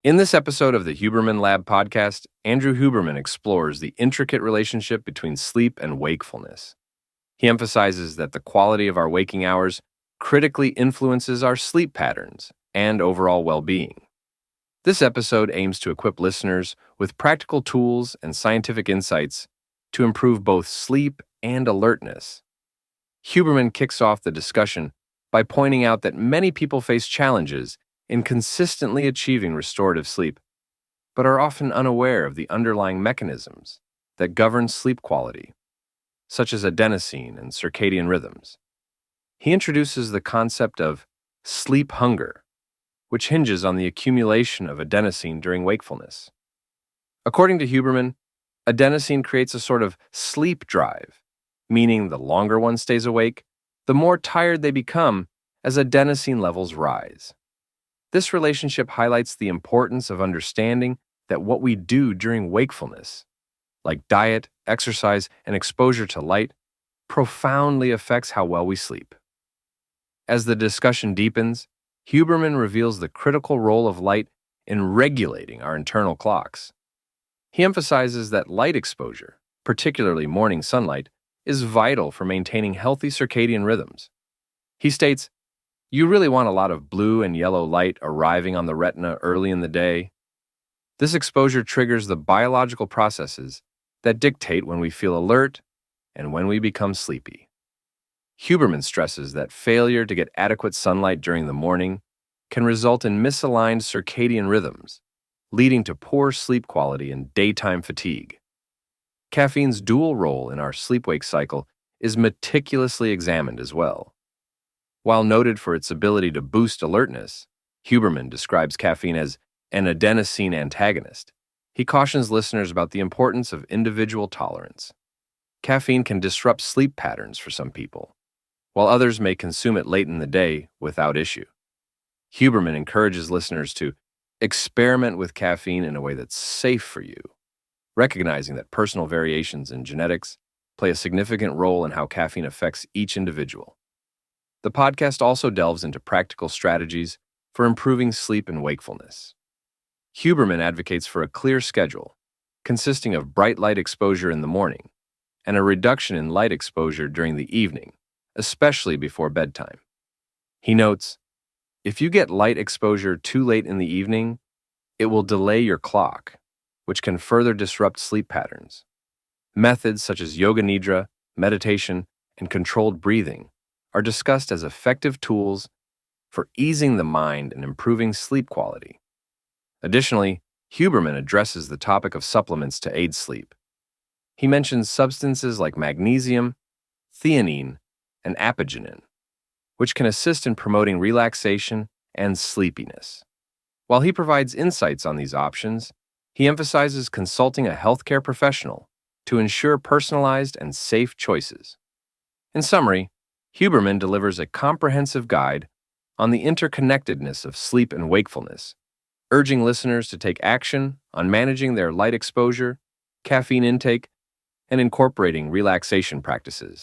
In this episode of the Huberman Lab podcast, Andrew Huberman explores the intricate relationship between sleep and wakefulness. He emphasizes that the quality of our waking hours critically influences our sleep patterns and overall well-being. This episode aims to equip listeners with practical tools and scientific insights to improve both sleep and alertness. Huberman kicks off the discussion by pointing out that many people face challenges in consistently achieving restorative sleep, but are often unaware of the underlying mechanisms that govern sleep quality, such as adenosine and circadian rhythms. He introduces the concept of sleep hunger, which hinges on the accumulation of adenosine during wakefulness. According to Huberman, adenosine creates a sort of sleep drive, meaning the longer one stays awake, the more tired they become as adenosine levels rise. This relationship highlights the importance of understanding that what we do during wakefulness, like diet, exercise, and exposure to light, profoundly affects how well we sleep. As the discussion deepens, Huberman reveals the critical role of light in regulating our internal clocks. He emphasizes that light exposure, particularly morning sunlight, is vital for maintaining healthy circadian rhythms. He states, "You really want a lot of blue and yellow light arriving on the retina early in the day. This exposure triggers the biological processes that dictate when we feel alert and when we become sleepy." Huberman stresses that failure to get adequate sunlight during the morning can result in misaligned circadian rhythms, leading to poor sleep quality and daytime fatigue. Caffeine's dual role in our sleep-wake cycle is meticulously examined as well. While noted for its ability to boost alertness, Huberman describes caffeine as an adenosine antagonist. He cautions listeners about the importance of individual tolerance. Caffeine can disrupt sleep patterns for some people, while others may consume it late in the day without issue. Huberman encourages listeners to experiment with caffeine in a way that's safe for you, recognizing that personal variations in genetics play a significant role in how caffeine affects each individual. The podcast also delves into practical strategies for improving sleep and wakefulness. Huberman advocates for a clear schedule, consisting of bright light exposure in the morning and a reduction in light exposure during the evening, especially before bedtime. He notes, if you get light exposure too late in the evening, it will delay your clock, which can further disrupt sleep patterns. Methods such as yoga nidra, meditation, and controlled breathing are discussed as effective tools for easing the mind and improving sleep quality. Additionally, Huberman addresses the topic of supplements to aid sleep. He mentions substances like magnesium, theanine, and apigenin, which can assist in promoting relaxation and sleepiness. While he provides insights on these options, he emphasizes consulting a healthcare professional to ensure personalized and safe choices. In summary, Huberman delivers a comprehensive guide on the interconnectedness of sleep and wakefulness, urging listeners to take action on managing their light exposure, caffeine intake, and incorporating relaxation practices.